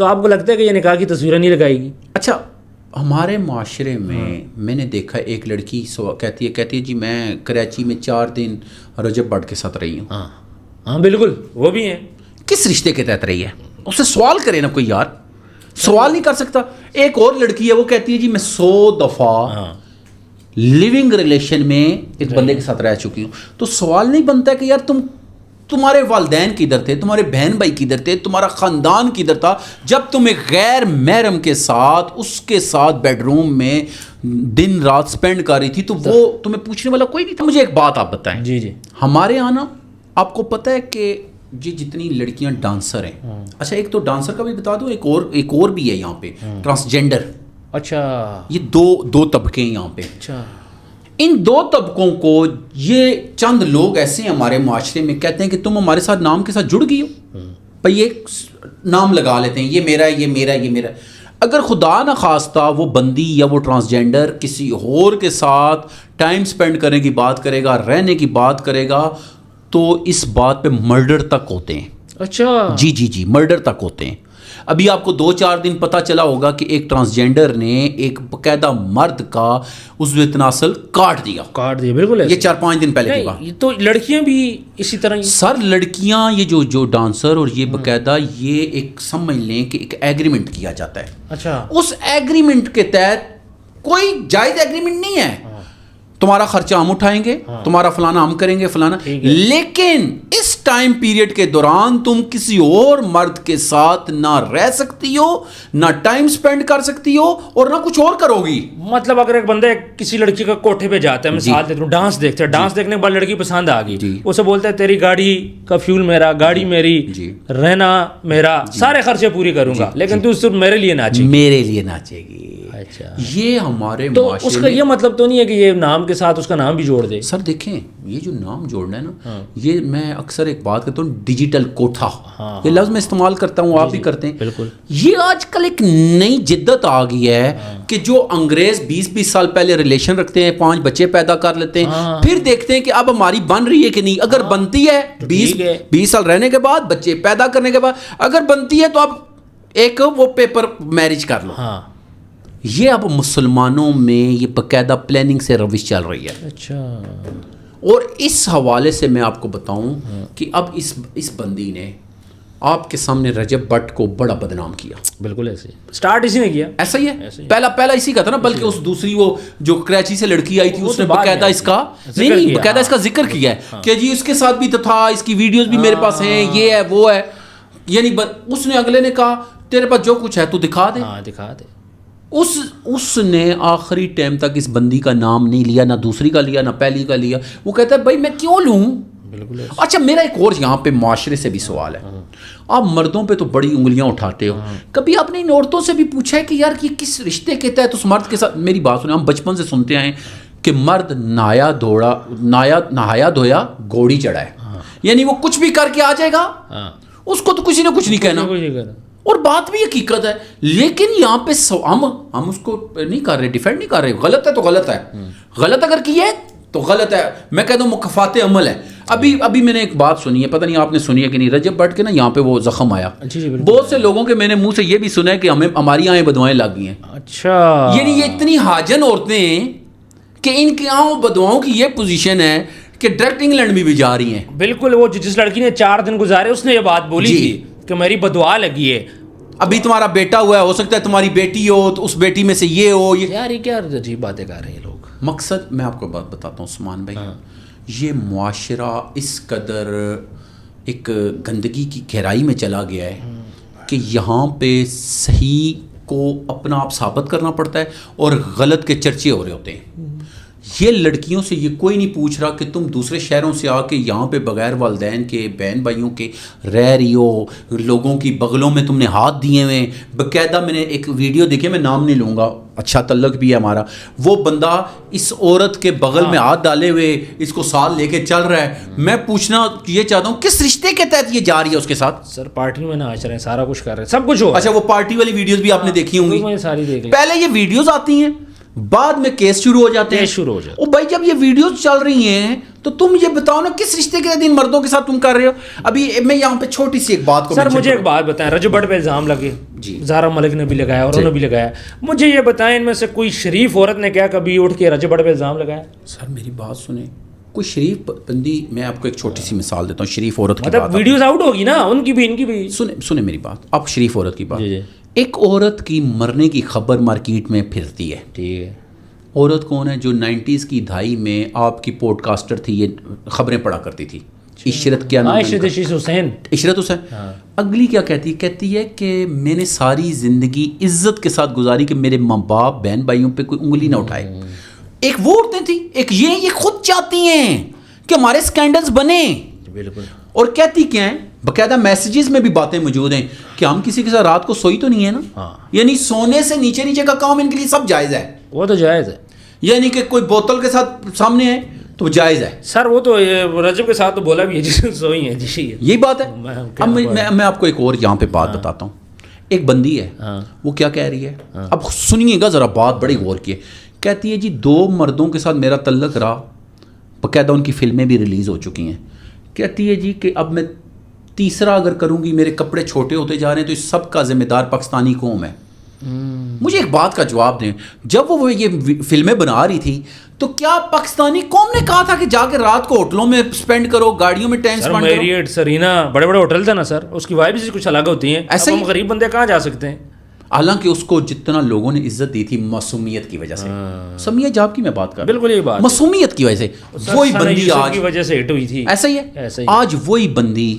تو آپ کو لگتا ہے کہ یہ نکاح کی تصویریں نہیں لگائے گی؟ اچھا ہمارے معاشرے میں نے دیکھا ایک لڑکی کہتی ہے جی میں کراچی میں 4 دن رجب بٹ کے ساتھ رہی ہوں. ہاں بالکل وہ بھی ہیں. کس رشتے کے تحت رہی ہے؟ اس سے سوال کرے نا کوئی یار, سوال نہیں کر سکتا. ایک اور لڑکی ہے وہ کہتی ہے جی میں 100 دفعہ لیونگ ریلیشن میں ایک بندے کے ساتھ رہ چکی ہوں. تو سوال نہیں بنتا ہے کہ یار تمہارے والدین کدھر تھے, تمہارے بہن بھائی کدھر تھے, تمہارا خاندان کدھر تھا جب تم ایک غیر محرم کے ساتھ اس کے ساتھ بیڈ روم میں دن رات سپینڈ کر رہی تھی؟ تو وہ تمہیں پوچھنے والا کوئی نہیں تھا. مجھے ایک بات آپ بتائیں. جی ہمارے یہاں نا آپ کو پتہ ہے کہ جی جتنی لڑکیاں ڈانسر ہیں, اچھا ایک تو ڈانسر کا بھی بتا دوں, ایک اور بھی ہے یہاں پہ ٹرانسجینڈر. اچھا یہ دو طبقے ہیں یہاں پہ. اچھا ان 2 طبقوں کو یہ چند لوگ ایسے ہیں ہمارے معاشرے میں کہتے ہیں کہ تم ہمارے ساتھ نام کے ساتھ جڑ گئی ہو, بھائی یہ نام لگا لیتے ہیں یہ میرا ہے, یہ میرا ہے, یہ میرا ہے. اگر خدا نہ خواستہ وہ بندی یا وہ ٹرانسجینڈر کسی اور کے ساتھ ٹائم سپینڈ کرنے کی بات کرے گا, رہنے کی بات کرے گا, تو اس بات پہ مرڈر تک ہوتے ہیں. اچھا جی مرڈر تک ہوتے ہیں. ابھی آپ کو 2-4 دن پتہ چلا ہوگا کہ ایک ٹرانسجینڈر نے ایک باقاعدہ مرد کا عضو تناسل کاٹ دیا. بالکل یہ 4-5 دن پہلے کی بات. تو لڑکیاں بھی اسی طرح سر لڑکیاں یہ جو ڈانسر اور یہ باقاعدہ یہ ایک سمجھ لیں کہ ایک ایگریمنٹ کیا جاتا ہے. اچھا اس ایگریمنٹ کے تحت کوئی جائز ایگریمنٹ نہیں ہے. تمہارا خرچہ ہم اٹھائیں گے, تمہارا فلانا ہم کریں گے فلانا, لیکن اس ٹائم پیریڈ کے دوران تم کسی اور مرد کے ساتھ نہ رہ سکتی ہو, نہ ٹائم سپینڈ کر سکتی ہو, اور نہ کچھ اور کرو گی. مطلب اگر ایک بندہ کسی لڑکی کا کوٹھے پہ جاتا ہے, مثال دیتا ہوں, ڈانس دیکھتا ہے, ڈانس دیکھنے کے بعد لڑکی پسند آ گئی, اسے بولتا ہے تیری گاڑی کا فیول میرا, گاڑی میری, رہنا میرا, سارے خرچے پوری کروں گا, لیکن تو صرف میرے لیے ناچے گی. اچھا یہ ہمارے تو اس کا یہ مطلب تو نہیں ہے کہ یہ نام کے ساتھ اس کا نام بھی جوڑ دے؟ سر دیکھیں یہ جو نام جوڑنا ہے نا, یہ میں اکثر ایک بات کرتا ہوں, ڈیجیٹل کوٹھا, یہ لفظ میں استعمال کرتا ہوں, آپ بھی کرتے ہیں. بالکل. یہ آج کل ایک نئی جدت آ گئی ہے کہ جو انگریز 20-20 سال پہلے ریلیشن رکھتے ہیں, 5 بچے پیدا کر لیتے ہیں, پھر دیکھتے ہیں کہ اب ہماری بن رہی ہے کہ نہیں. اگر بنتی ہے 20 سال رہنے کے بعد, بچے پیدا کرنے کے بعد اگر بنتی ہے تو اب ایک وہ پیپر میرج کر لو. یہ اب مسلمانوں میں یہ باقاعدہ پلاننگ سے روش چل رہی ہے. اچھا. اور اس حوالے سے میں آپ کو بتاؤں کہ اب اس بندی نے آپ کے سامنے رجب بٹ کو بڑا بدنام کیا. بالکل ایسے سٹارٹ اسی نے کیا. ایسا ہی ہے, پہلا اسی کا تھا نا, بلکہ اس دوسری وہ جو کراچی سے لڑکی آئی تھی اس نے باقاعدہ اس کا باقاعدہ اس کا ذکر کیا ہے کہ جی اس کے ساتھ بھی تو تھا, اس کی ویڈیوز بھی میرے پاس ہیں, یہ ہے وہ ہے. یعنی اس نے اگلے نے کہا تیرے پاس جو کچھ ہے تو دکھا دے. اس نے آخری ٹائم تک اس بندی کا نام نہیں لیا, نہ دوسری کا لیا, نہ پہلی کا لیا. وہ کہتا ہے بھائی میں کیوں لوں. بالکل. اچھا میرا ایک اور یہاں پہ معاشرے سے بھی سوال ہے. آپ مردوں پہ تو بڑی انگلیاں اٹھاتے ہو, کبھی آپ نے ان عورتوں سے بھی پوچھا ہے کہ یار یہ کس رشتے کے تحت اس مرد کے ساتھ. میری بات سنیں, ہم بچپن سے سنتے آئے کہ مرد نہایا دھویا گھوڑی چڑھا ہے, یعنی وہ کچھ بھی کر کے آ جائے گا, اس کو تو کسی نے کچھ نہیں کہنا. اور بات بھی حقیقت ہے, لیکن یہاں پہ ہم اس کو نہیں کر رہے, ڈیفینڈ نہیں کر رہے. غلط ہے تو غلط ہے, غلط اگر کی ہے تو غلط ہے. میں کہتا ہوں مکافات عمل ہے. ابھی میں نے ایک بات سنی ہے, پتہ نہیں آپ نے سنی ہے کہ نہیں, رجب بٹ کے نا یہاں پہ وہ زخم آیا. بہت سے لوگوں کے میں نے منہ سے یہ بھی سنا ہے کہ ہماری آنکھیں بدوائیں لگ گئی ہیں. اچھا. یعنی یہ اتنی حاجن عورتیں ہیں کہ ان کی آنکھوں بدواؤں کی یہ پوزیشن ہے کہ ڈائریکٹ انگلینڈ میں بھی جا رہی ہیں. بالکل. وہ جس لڑکی نے 4 دن گزارے اس نے یہ بات بولی تھی کہ میری بدعا لگی ہے. ابھی تمہارا بیٹا ہوا ہے, ہو سکتا ہے تمہاری بیٹی ہو, تو اس بیٹی میں سے یہ ہو. یار یہ کیا عجیب باتیں کر رہے ہیں لوگ. مقصد میں آپ کو بات بتاتا ہوں عثمان بھائی, یہ معاشرہ اس قدر ایک گندگی کی گہرائی میں چلا گیا ہے کہ یہاں پہ صحیح کو اپنا آپ ثابت کرنا پڑتا ہے اور غلط کے چرچے ہو رہے ہوتے ہیں. یہ لڑکیوں سے یہ کوئی نہیں پوچھ رہا کہ تم دوسرے شہروں سے آ کے یہاں پہ بغیر والدین کے, بہن بھائیوں کے رہ رہی ہو, لوگوں کی بغلوں میں تم نے ہاتھ دیے ہوئے. باقاعدہ میں نے ایک ویڈیو دیکھی, میں نام نہیں لوں گا, اچھا تعلق بھی ہے ہمارا, وہ بندہ اس عورت کے بغل میں ہاتھ ڈالے ہوئے اس کو ساتھ لے کے چل رہا ہے. میں پوچھنا یہ چاہتا ہوں کس رشتے کے تحت یہ جا رہی ہے اس کے ساتھ. سر پارٹی میں ناچ رہے ہیں, سارا کچھ کر رہے ہیں, سب کچھ ہو. اچھا وہ پارٹی والی ویڈیوز بھی آپ نے دیکھی ہوں گی, ساری دیکھ لی. پہلے یہ ویڈیوز آتی ہیں, بعد میں کیس شروع ہو جاتے ہیں. شروع ہو جاتے ہیں. بھائی جب یہ ویڈیوز چل رہی ہیں تو تم یہ بتاؤ نا کس رشتے کے دن مردوں کے ساتھ تم کر رہے ہو. ابھی میں یہاں پہ چھوٹی سی ایک بات کو سر مجھے ایک بات بتائیں, رجب بٹ پہ الزام لگے, زہرا ملک نے بھی لگایا اور انہوں نے بھی لگایا, مجھے یہ بتائیں ان میں سے کوئی شریف عورت نے کیا کبھی اٹھ کے رجب بٹ پہ الزام لگایا؟ سر میری بات سنیں, کوئی شریف بندی, میں آپ کو ایک چھوٹی سی مثال دیتا ہوں شریف عورت کی بات. مطلب ویڈیوز آؤٹ ہوگی نا ان کی بھی ان کی بھی. سنیں میری بات, اب شریف عورت کی بات. ایک عورت کی مرنے کی خبر مارکیٹ میں پھرتی ہے, ٹھیک ہے. عورت کون ہے؟ جو 90s کی دہائی میں آپ کی پوڈ کاسٹر تھی, یہ خبریں پڑھا کرتی تھی, عشرت. کیا نام؟ عشرت حسین. اگلی کیا کہتی ہے کہ میں نے ساری زندگی عزت کے ساتھ گزاری کہ میرے ماں باپ بہن بھائیوں پہ کوئی انگلی نہ اٹھائے. ایک وہ عورتیں تھیں, ایک یہ خود چاہتی ہیں کہ ہمارے سکینڈلز بنے. بالکل. اور کہتی کیا ہیں, باقاعدہ میسیجز میں بھی باتیں موجود ہیں کہ ہم کسی کے ساتھ رات کو سوئی تو نہیں ہے نا, یعنی سونے سے نیچے کا کام ان کے لیے سب جائز ہے. وہ تو جائز ہے, یعنی کہ کوئی بوتل کے ساتھ سامنے ہے تو جائز ہے. سر وہ تو رجب کے ساتھ تو بولا بھی ہے جس سوئی ہے جی, یہی بات ہے. اب میں آپ کو ایک اور یہاں پہ بات بتاتا ہوں. ایک بندی ہے, وہ کیا کہہ رہی ہے, اب سنیے گا ذرا بات, بڑی غور کیے. کہتی ہے جی 2 مردوں کے ساتھ میرا تعلق رہا, باقاعدہ ان کی فلمیں بھی ریلیز ہو چکی ہیں. کہتی ہے جی کہ اب میں تیسرا اگر کروں گی, میرے کپڑے چھوٹے ہوتے جا رہے ہیں, تو اس سب کا ذمہ دار پاکستانی قوم ہے. مجھے ایک بات کا جواب دیں, جب وہ یہ فلمیں بنا رہی تھی تو کیا پاکستانی قوم نے کہا تھا کہ جا کے رات کو ہوٹلوں میں سپینڈ کرو, گاڑیوں میں ٹائم سپینڈ کرو؟ میریٹ, سرینا, بڑے بڑے ہوٹل تھے نا سر, اس کی وائبز کچھ الگ ہوتی ہیں. ایسے ہم غریب بندے کہاں جا سکتے ہیں؟ حالانکہ اس کو جتنا لوگوں نے عزت دی تھی معصومیت کی وجہ سے, سمیہ جاب کی میں بات کر رہا ہوں, بالکل یہ بات, معصومیت کی وجہ سے وہی بندی آج کی وجہ سے ہٹ ہوئی تھی. ایسا ہی ہے آج وہی بندی,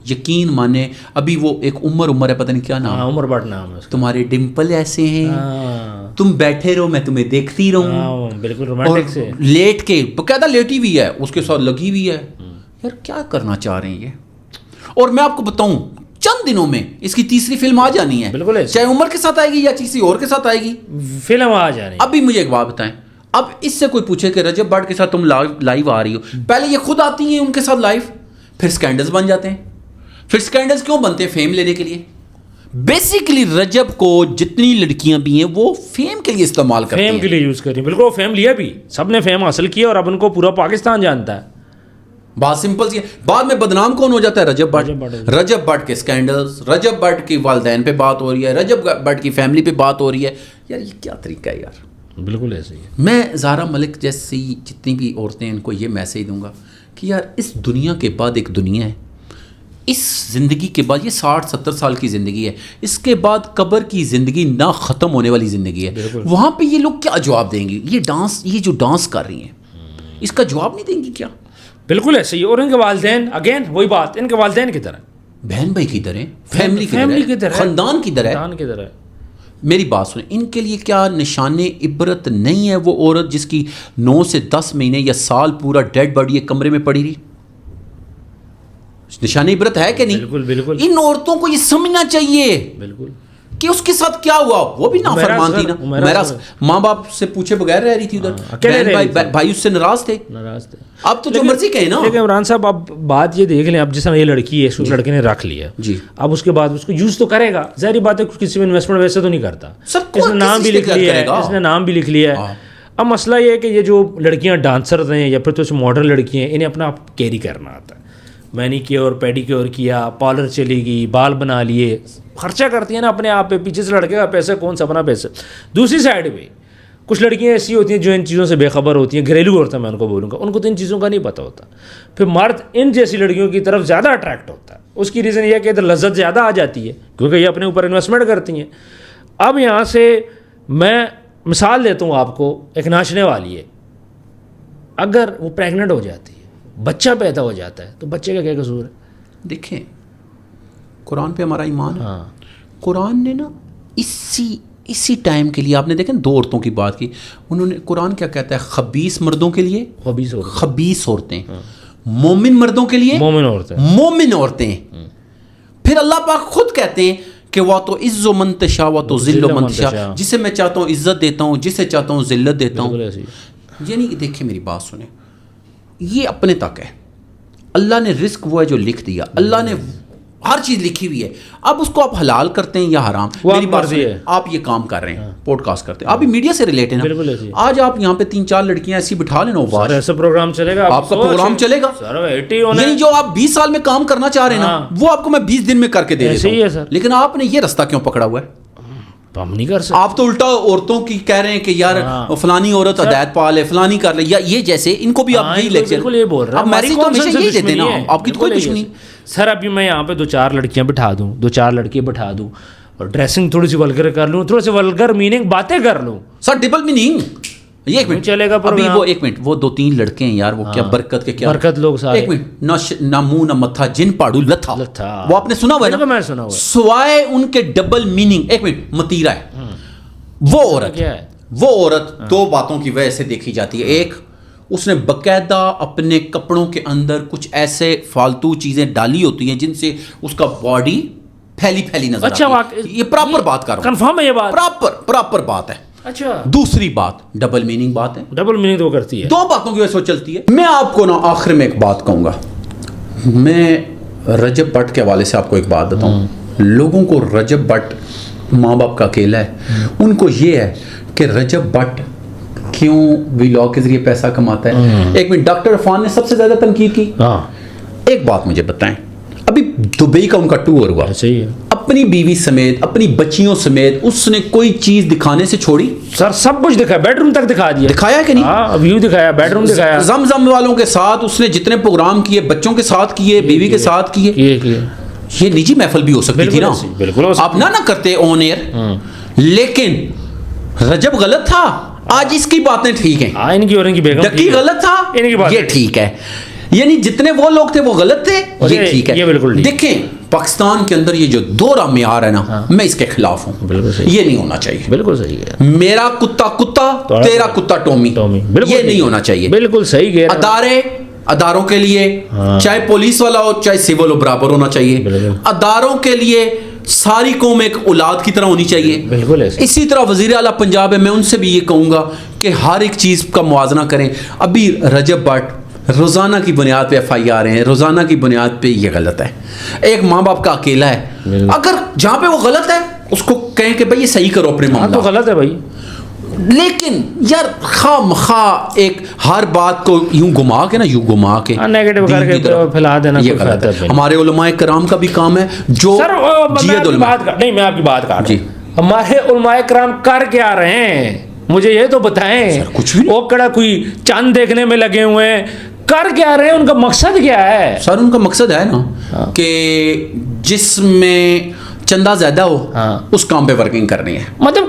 یقین مانے. ابھی وہ ایک عمر ہے, پتہ نہیں کیا نام, عمر بٹ نام ہے. تمہارے ڈمپل ایسے ہیں, تم بیٹھے رہو میں تمہیں دیکھتی رہوں, بالکل رومانٹک سے لیٹ کے, باقاعدہ لیٹی ہوئی ہے, اس کے ساتھ لگی ہوئی ہے. یار کیا کرنا چاہ رہے ہیں یہ؟ اور میں آپ کو بتاؤں چند دنوں میں اس کی تیسری فلم آ جانی ہے, بالکل, چاہے عمر کے ساتھ آئے گی یا کسی اور کے ساتھ آئے گی, فلم آ جانی. ابھی مجھے ایک بات بتائیں, اب اس سے کوئی پوچھے کہ رجب بٹ کے ساتھ تم لائیو آ رہی ہو, پہلے یہ خود آتی ہیں ان کے ساتھ لائیو, پھر سکینڈلز بن جاتے ہیں. پھر سکینڈلز کیوں بنتے ہیں؟ فیم لینے کے لیے. بیسیکلی رجب کو جتنی لڑکیاں بھی ہیں وہ فیم کے لیے استعمال کرتی ہیں, فیم کے لیے یوز کر رہی ہیں. بالکل, وہ فیم لیا بھی, سب نے فیم حاصل کیا اور اب ان کو پورا پاکستان جانتا ہے. بات سمپل سی ہے. بعد میں بدنام کون ہو جاتا ہے؟ رجب بٹ. رجب بٹ کے سکینڈلز, رجب بٹ کی والدین پہ بات ہو رہی ہے, رجب بٹ کی فیملی پہ بات ہو رہی ہے. یار یہ کیا طریقہ ہے یار؟ بالکل ایسے ہی ہے. میں زہرا ملک جیسی جتنی بھی عورتیں ان کو یہ میسیج دوں گا کہ یار اس دنیا کے بعد ایک دنیا ہے, اس زندگی کے بعد, یہ 60-70 سال کی زندگی ہے, اس کے بعد قبر کی زندگی نہ ختم ہونے والی زندگی ہے. وہاں پہ یہ لوگ کیا جواب دیں گے؟ یہ جو ڈانس کر رہی ہیں اس کا جواب نہیں دیں گی کیا؟ بالکل ایسے ہی. اور ان کے والدین, اگین وہی بات, ان کے والدین کی طرح, بہن بھائی کی طرح, فیملی کی طرح, خاندان کی طرح. میری بات سنیں, ان کے لیے کیا نشان عبرت نہیں ہے وہ عورت جس کی 9 سے 10 مہینے یا سال پورا ڈیڈ باڈی ایک کمرے میں پڑی رہی؟ نشان عبرت ہے کہ نہیں؟ بالکل بالکل. ان عورتوں کو یہ سمجھنا چاہیے بالکل کہ اس کے ساتھ کیا ہوا. وہ بھی نافرمان تھی نا, میرا ماں باپ سے پوچھے بغیر رہ رہی تھی ادھر, بھائی اس سے ناراض تھے. اب تو جو مرضی کہیں نا. لیکن عمران صاحب اب بات یہ دیکھ لیں, اب جس طرح یہ لڑکی ہے, اس لڑکے نے رکھ لیا جی, اب اس کے بعد اس کو یوز تو کرے گا, ظاہری بات ہے, کسی میں انویسٹمنٹ ویسے تو نہیں کرتا. اس نے نام بھی لکھ لیا ہے, اس نے نام بھی لکھ لیا ہے. اب مسئلہ یہ ہے کہ یہ جو لڑکیاں ڈانسر ہیں یا پھر تو ماڈرن لڑکیاں ہیں, انہیں اپنا کیری کرنا آتا ہے. مینی کیور, پیڈی کیور کیا, پارلر چلی گئی, بال بنا لیے, خرچہ کرتی ہیں نا اپنے آپ پہ. پیچھے سے لڑکے کا پیسہ کون سا اپنا پیسہ. دوسری سائڈ پہ کچھ لڑکیاں ایسی ہوتی ہیں جو ان چیزوں سے بے خبر ہوتی ہیں, گھریلو عورتیں میں ان کو بولوں گا, ان کو تو ان چیزوں کا نہیں پتہ ہوتا. پھر مرد ان جیسی لڑکیوں کی طرف زیادہ اٹریکٹ ہوتا ہے. اس کی ریزن یہ ہے کہ ادھر لذت زیادہ آ جاتی ہے کیونکہ یہ اپنے اوپر انویسٹمنٹ کرتی ہیں. اب یہاں سے میں مثال دیتا ہوں آپ کو, ایک ناچنے والی ہے, اگر وہ پریگننٹ ہو جاتی ہے, بچہ پیدا ہو جاتا ہے, تو بچے کا کیا قصور ہے؟ دیکھیں قرآن پہ ہمارا ایمان ہے. قرآن نے نا اسی ٹائم کے لیے, آپ نے دیکھیں 2 عورتوں کی بات کی, انہوں نے, قرآن کیا کہتا ہے؟ خبیث مردوں کے لیے خبیث عورتیں, مومن مردوں کے لیے مومن عورتیں. پھر اللہ پاک خود کہتے ہیں کہ وہ تو عز و منتشا و تو ذل و منتشا, جسے میں چاہتا ہوں عزت دیتا ہوں, جسے چاہتا ہوں ذلت دیتا ہوں. یعنی دیکھیں میری بات سنیں, یہ اپنے تک ہے. اللہ نے رزق وہ ہے جو لکھ دیا, اللہ نے ہر چیز لکھی ہوئی ہے. اب اس کو آپ حلال کرتے ہیں یا حرام, میری بات ہے. آپ یہ کام کر رہے ہیں, پوڈ کاسٹ کرتے ہیں, آپ بھی میڈیا سے ریلیٹ ہیں نا. آج آپ یہاں پہ 3-4 لڑکیاں ایسی بٹھا لینا, ایسا پروگرام چلے گا, آپ کا پروگرام چلے گا. یعنی جو آپ 20 سال میں کام کرنا چاہ رہے ہیں نا, وہ آپ کو میں 20 دن میں کر کے دے دیتا ہوں. لیکن آپ نے یہ رستہ کیوں پکڑا ہوا ہے؟ ہم نہیں کر سکتے. آپ تو الٹا عورتوں کی کہہ رہے ہیں کہ یار فلانی عورت ہدایت پال ہے, فلانی کر لے, یا یہ جیسے ان کو بھی آپ یہی لیکچر یہ بول رہے ہیں. میسج تو ہمیشہ یہی دیتے نا, آپ کی تو کوئی دشمنی. سر ابھی میں یہاں پہ 2-4 لڑکیاں بٹھا دوں, 2-4 لڑکے بٹھا دوں, اور ڈریسنگ تھوڑی سی ولگر کر لوں, تھوڑی سی ولگر میننگ باتیں کر لوں, سر ڈبل میننگ. یہ ایک منٹ چلے گا ابھی, وہ ایک منٹ, وہ 2-3 لڑکے ہیں یار, وہ کیا برکت کے کیا برکت لوگ سارے. ایک منٹ, نہ منہ نہ متھا جن پاڑو لتھا, وہ آپ نے سنا ہوا ہے نا, میں سنا ہوا ہے. سوائے ان کے ڈبل میننگ. ایک منٹ, متیرا ہے وہ عورت, کیا ہے وہ عورت 2 باتوں کی وجہ سے دیکھی جاتی ہے. ایک, اس نے باقاعدہ اپنے کپڑوں کے اندر کچھ ایسے فالتو چیزیں ڈالی ہوتی ہیں جن سے اس کا باڈی پھیلی نظر آتی ہے. یہ پراپر بات کر رہا ہوں, کنفرم ہے یہ بات, پراپر بات ہے. اچھا, دوسری بات ڈبل میننگ بات ہے. ڈبل میننگ تو کرتی ہے, 2 باتوں کی وجہ سے چلتی ہے. میں آپ کو نا آخر میں ایک بات کہوں گا. میں رجب بٹ کے حوالے سے آپ کو ایک بات بتاؤں. لوگوں کو رجب بٹ ماں باپ کا اکیلا ہے, ان کو یہ ہے کہ رجب بٹ کیوں ویلاگ کے ذریعے پیسہ کماتا ہے. ایک منٹ, ڈاکٹر عرفان نے سب سے زیادہ تنقید کی. ایک بات مجھے بتائیں, ابھی دبئی کا ان کا ٹور ہوا, اپنی بیوی سمیت, اپنی بچیوں سمیت, اس نے کوئی چیز دکھانے سے چھوڑی؟ سر سب کچھ دکھایا, بیڈ روم تک دکھا دیا. دکھایا کہ نہیں؟ ویو دکھایا, بیڈ روم دکھایا, زمزم والوں کے ساتھ اس نے جتنے پروگرام کیے, بچوں کے ساتھ کیے, بیوی کے ساتھ کیے. یہ نجی محفل بھی ہو سکتی تھی نا, آپ نہ کرتے آن ایئر. لیکن رجب غلط تھا, آج اس کی باتیں ٹھیک ہیں. ان کی اور ان کی بیگم ڈکی غلط تھا, یہ ٹھیک ہے. یعنی جتنے وہ لوگ تھے وہ غلط تھے, یہ ٹھیک ہے. دیکھیں پاکستان کے اندر یہ جو دورہ معیار ہے نا, میں اس کے خلاف ہوں. یہ نہیں ہونا چاہیے. بالکل صحیح ہے. میرا کتا تیرا کتا ٹومی, یہ نہیں ہونا چاہیے. بالکل صحیح ہے. اداروں کے لیے, چاہے پولیس والا ہو چاہے سول ہو, برابر ہونا چاہیے. اداروں کے لیے ساری قوم ایک اولاد کی طرح ہونی چاہیے. بالکل. اسی طرح وزیر اعلیٰ پنجاب ہے, میں ان سے بھی یہ کہوں گا کہ ہر ایک چیز کا موازنہ کریں. ابھی رجب بٹ روزانہ کی بنیاد پہ FIR آ رہے ہیں, روزانہ کی بنیاد پہ یہ غلط ہے. ایک ماں باپ کا اکیلا ہے, اگر جہاں پہ وہ غلط ہے اس کو کہیں کہ بھائی یہ صحیح کرو اپنے معاملہ. تو غلط ہے بھائی, لیکن یار خواہ مخواہ ایک ہر بات کو یوں گھما کے نیگیٹو کر کے پھیلا دینا, یہ غلط ہے. ہمارے علماء کرام کا بھی کام ہے جو نہیں, میں آپ کی بات کر رہا ہوں. ہمارے علماء کرام کر کے آ رہے ہیں, مجھے یہ تو بتائیں. وہ کڑا کوئی چاند دیکھنے میں لگے ہوئے ہیں, کر کے آ رہے ہیں, ان کا مقصد کیا ہے؟ سر ان کا مقصد ہے نا کہ جس میں چندہ زیادہ ہو اس کام پہ ورکنگ کرنی ہے. مطلب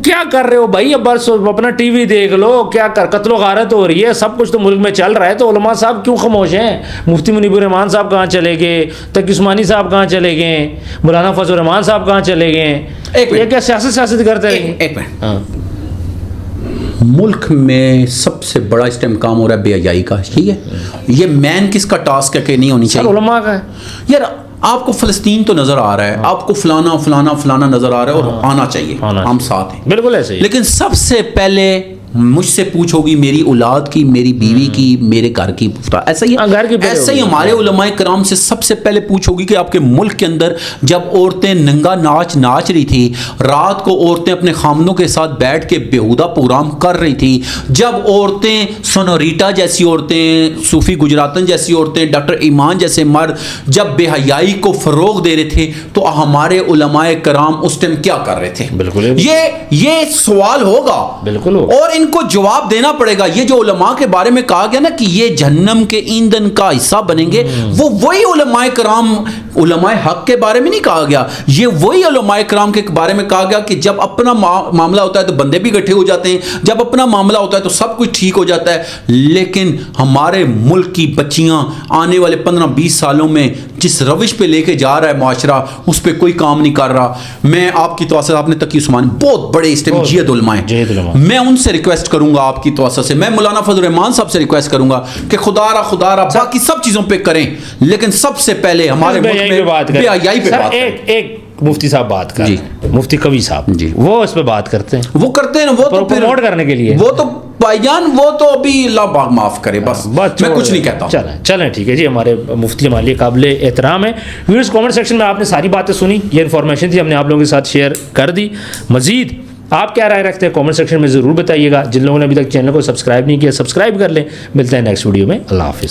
کیا کر رہے ہو بھائی؟ اب بس اپنا ٹی وی دیکھ لو, کیا کر قتل و غارت ہو رہی ہے, سب کچھ تو ملک میں چل رہا ہے, تو علماء صاحب کیوں خاموش ہیں؟ مفتی منیب الرحمان صاحب کہاں چلے گئے؟ تقی عثمانی صاحب کہاں چلے گئے؟ مولانا فضل الرحمان صاحب کہاں چلے گئے؟ یہ کیا سیاست کرتے رہیں؟ ایک منٹ, ملک میں سب سے بڑا اس ٹائم کام ہو رہا ہے بے حیائی کا. ٹھیک ہے, یہ مین کس کا ٹاسک ہے کہ نہیں ہونی چاہیے؟ علماء کا ہے. یار آپ کو فلسطین تو نظر آ رہا ہے, آپ کو فلانا نظر آ رہا ہے, اور آنا چاہیے, ہم ساتھ ہیں. بالکل ایسے ہی. لیکن سب سے پہلے مجھ سے پوچھو گی میری اولاد کی, میری بیوی کی, میرے گھر کی. ایسا ہی ہمارے علماء کرام سے سب سے پہلے پوچھو گی کہ آپ کے ملک کے اندر جب عورتیں ننگا ناچ رہی تھی, رات کو عورتیں اپنے خامدوں کے ساتھ بیٹھ کے بیہودہ پروگرام کر رہی تھی, جب عورتیں سونوریٹا جیسی عورتیں, صوفی گجراتن جیسی عورتیں, ڈاکٹر ایمان جیسے مرد جب بے حیائی کو فروغ دے رہے تھے, تو ہمارے علماء کرام اس ٹائم کیا کر رہے تھے؟ بالکل یہ سوال ہوگا. بالکل. اور ان کو جواب دینا پڑے گا. یہ جو علماء کے بارے میں کہا گیا نا کہ یہ جہنم کے ایندھن کا حصہ بنیں گے, وہ وہی علماء کرام, علماء حق کے بارے میں نہیں کہا گیا, یہ وہی علماء کرام کے بارے میں کہا گیا کہ جب اپنا معاملہ ہوتا ہے تو بندے بھی اکٹھے ہو جاتے ہیں, جب اپنا معاملہ ہوتا ہے تو سب کچھ ٹھیک ہو جاتا ہے. لیکن ہمارے ملک کی بچیاں آنے والے 15-20 سالوں میں جس روش پہ لے کے جا رہا ہے معاشرہ, اس پہ کوئی کام نہیں کر رہا. میں آپ کی توسط, آپ نے تقی عثمانی بہت بڑے اس ٹائم جید علماء ہیں, میں ان سے ریکویسٹ کروں گا آپ کی توسط سے, میں مولانا فضل الرحمان صاحب سے ریکویسٹ کروں گا کہ خدا را باقی سب چیزوں پہ کریں, لیکن سب سے پہلے ہمارے ملک میں بے حیائی پہ بات کریں. ایک مفتی صاحب بات کر جی، مفتی قوی صاحب جی، وہ اس پہ بات کرتے ہیں، وہ کرتے ہیں نا، وہ تو پروموٹ کرنے کے لیے، وہ تو بھائی جان وہ تو ابھی اللہ پاک معاف کرے، بس میں کچھ نہیں کہتا ہوں. چلیں ٹھیک ہے جی، ہمارے مفتی ہمارے لیے قابل احترام ہے. ویورز کامنٹ سیکشن میں آپ نے ساری باتیں سنی، یہ انفارمیشن تھی، ہم نے آپ لوگوں کے ساتھ شیئر کر دی. مزید آپ کیا رائے رکھتے ہیں کامنٹ سیکشن میں ضرور بتائیے گا. جن لوگوں نے ابھی تک چینل کو سبسکرائب نہیں کیا سبسکرائب کر لیں. ملتے ہیں نیکسٹ ویڈیو میں. اللہ حافظ.